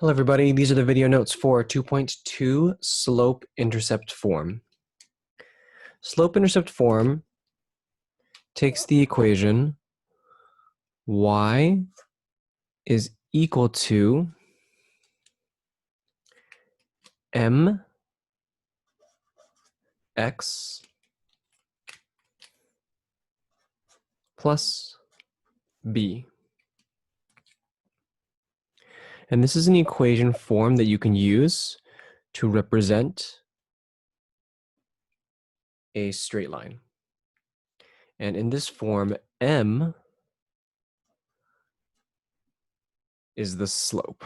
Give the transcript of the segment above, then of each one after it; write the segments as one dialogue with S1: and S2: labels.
S1: Hello everybody, these are the video notes for 2.2 slope-intercept form. Slope-intercept form takes the equation y is equal to mx plus b. And this is an equation form that you can use to represent a straight line. And in this form, m is the slope.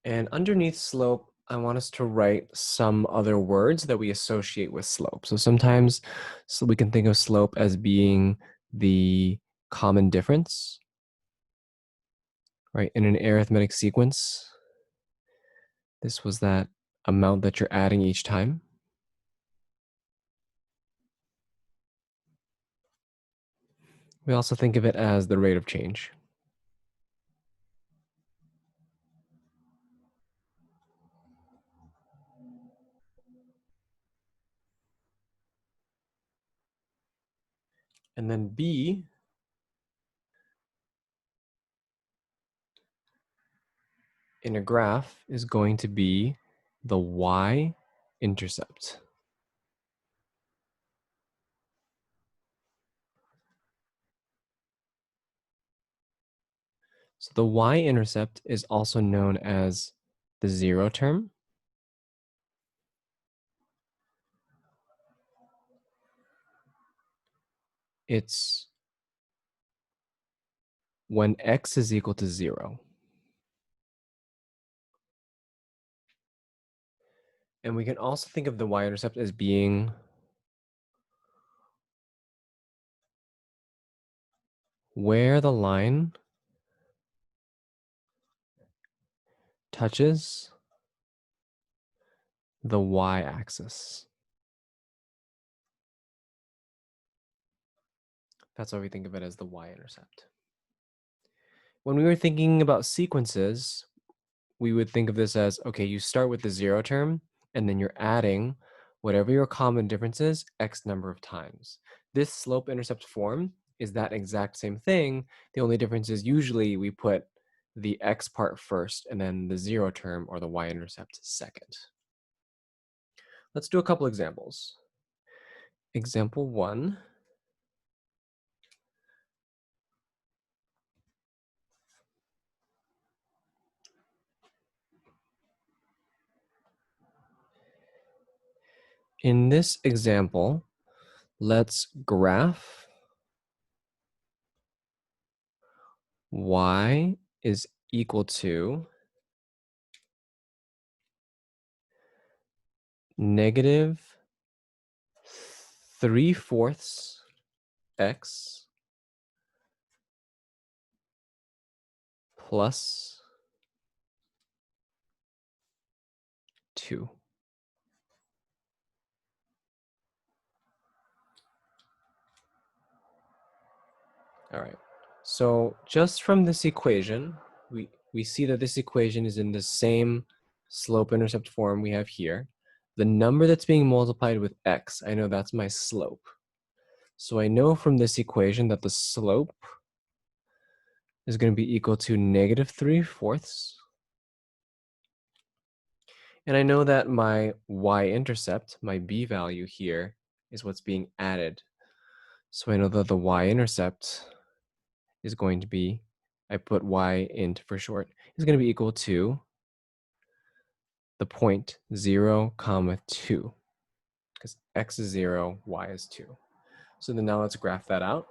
S1: And underneath slope, I want us to write some other words that we associate with slope. So sometimes we can think of slope as being the common difference, right? In an arithmetic sequence, this was that amount that you're adding each time. We also think of it as the rate of change. And then B in a graph is going to be the y-intercept. So the y-intercept is also known as the zero term. It's when x is equal to 0. And we can also think of the y-intercept as being where the line touches the y-axis. That's why we think of it as the y-intercept. When we were thinking about sequences, we would think of this as, okay, you start with the 0 term, and then you're adding whatever your common difference is, x number of times. This slope-intercept form is that exact same thing. The only difference is usually we put the x part first and then the 0 term or the y-intercept second. Let's do a couple examples. Example 1. In this example, let's graph y is equal to negative 3/4 x plus 2. All right, so just from this equation, we see that this equation is in the same slope-intercept form we have here. The number that's being multiplied with x, I know that's my slope. So I know from this equation that the slope is going to be equal to negative 3/4. And I know that my y-intercept, my b value here, is what's being added. So I know that the y-intercept is going to be, I put y-int for short, is going to be equal to the point 0, 2, because x is 0, y is 2. So then now let's graph that out.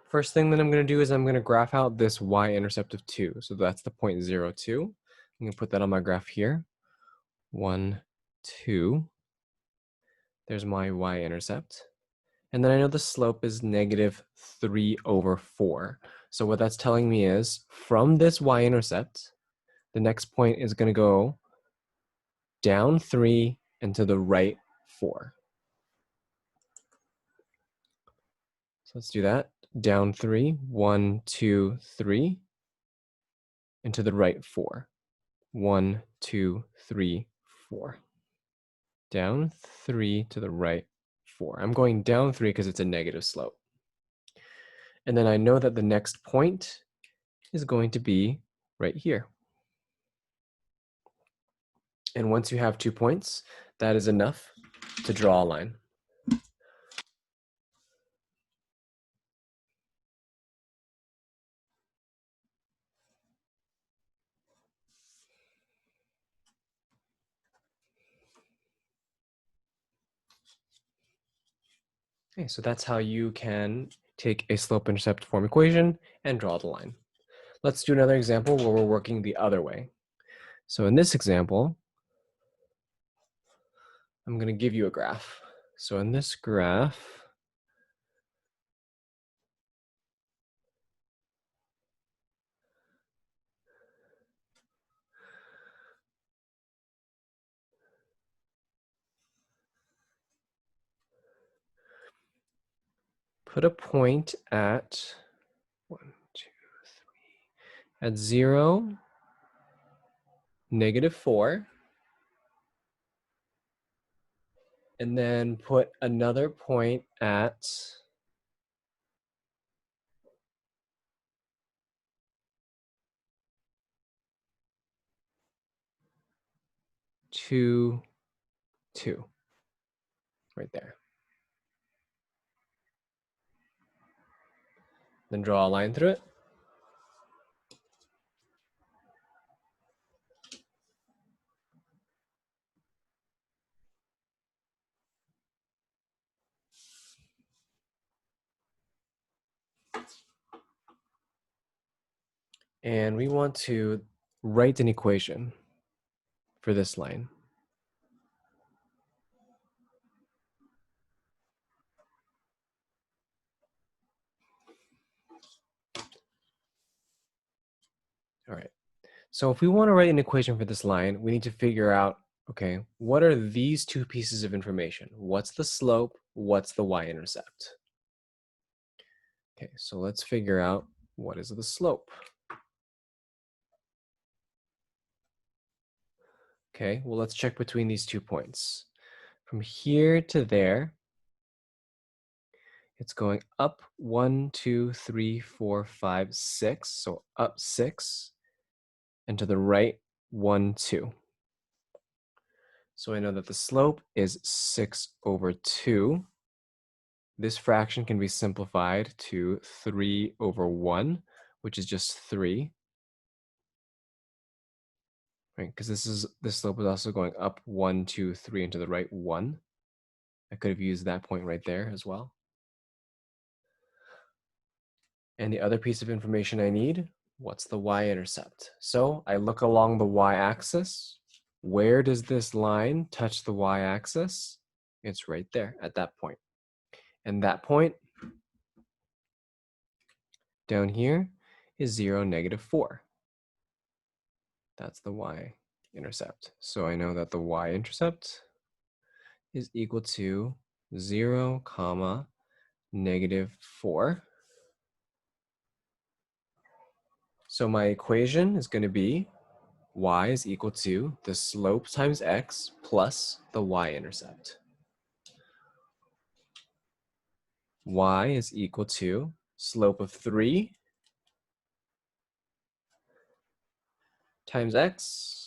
S1: First thing that I'm going to do is I'm going to graph out this y-intercept of 2. So that's the point 0, 2. I'm going to put that on my graph here. 1, 2. There's my y-intercept. And then I know the slope is -3/4. So what that's telling me is from this y-intercept, the next point is going to go down 3 and to the right 4. So let's do that. Down 3, 1, 2, 3, and to the right 4. 1, 2, 3, 4. Down 3 to the right 4. I'm going down 3 because it's a negative slope. And then I know that the next point is going to be right here. And once you have 2 points, that is enough to draw a line. Okay, so that's how you can take a slope-intercept form equation and draw the line. Let's do another example where we're working the other way. So in this example, I'm going to give you a graph. So in this graph, put a point at 1, 2, 3, at 0, -4, and then put another point at 2, 2, right there. Then draw a line through it. And we want to write an equation for this line. All right. So if we want to write an equation for this line, we need to figure out, okay, what are these two pieces of information? What's the slope? What's the y-intercept? Okay, so let's figure out what is the slope. Okay, well, let's check between these 2 points. From here to there, it's going up 1, 2, 3, 4, 5, 6. So up 6, and to the right 1, 2. So I know that the slope is 6/2. This fraction can be simplified to 3/1, which is just 3, right? Because this slope is also going up 1, 2, 3, and to the right 1. I could have used that point right there as well. And the other piece of information I need, what's the y-intercept? So I look along the y-axis. Where does this line touch the y-axis? It's right there at that point. And that point down here is 0, -4. That's the y-intercept. So I know that the y-intercept is equal to 0, comma, -4. So my equation is going to be y is equal to the slope times x plus the y-intercept. Y is equal to slope of 3 times x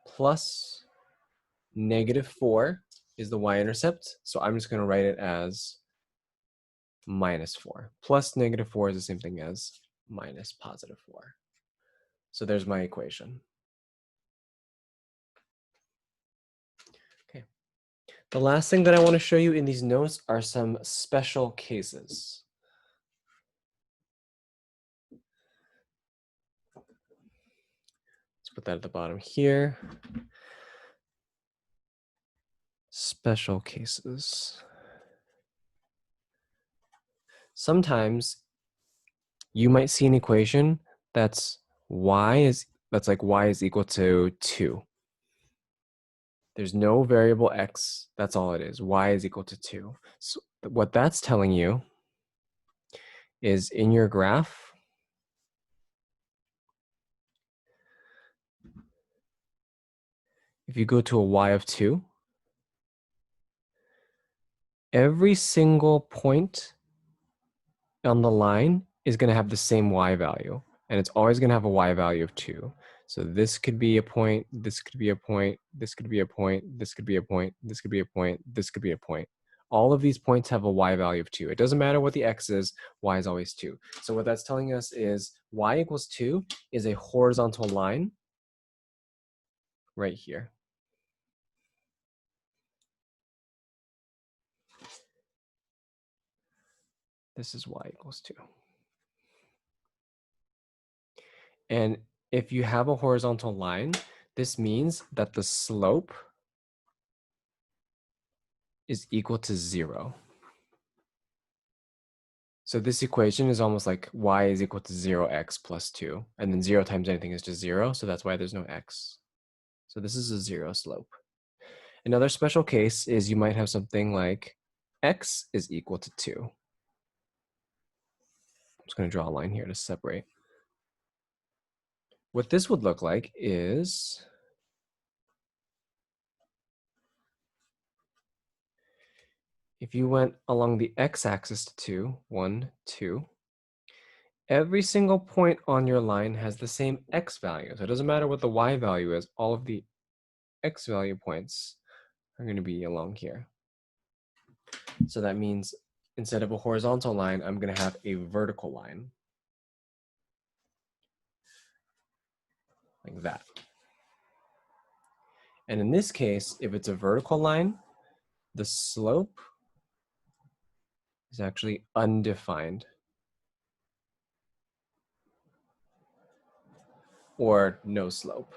S1: plus -4 is the y-intercept. So I'm just going to write it as -4. Plus -4 is the same thing as minus +4. So there's my equation. Okay. The last thing that I want to show you in these notes are some special cases. Let's put that at the bottom here. Special cases. Sometimes you might see an equation that's like y is equal to 2. There's no variable x. That's all it is. Y is equal to 2. So what that's telling you is in your graph, if you go to a y of 2, every single point on the line is going to have the same y value, and it's always going to have a y value of 2. So this could be a point, this could be a point, this could be a point, this could be a point, this could be a point, this could be a point. All of these points have a y value of 2. It doesn't matter what the x is, y is always 2. So what that's telling us is y equals 2 is a horizontal line right here. This is y equals 2. And if you have a horizontal line, this means that the slope is equal to 0. So this equation is almost like y is equal to 0x plus 2. And then 0 times anything is just 0. So that's why there's no x. So this is a 0 slope. Another special case is you might have something like x is equal to 2. I'm just going to draw a line here to separate. What this would look like is if you went along the x-axis to 2, 1, 2, every single point on your line has the same x value. So it doesn't matter what the y value is, all of the x value points are going to be along here. So that means instead of a horizontal line, I'm going to have a vertical line. Like that. And in this case, if it's a vertical line, the slope is actually undefined. Or no slope.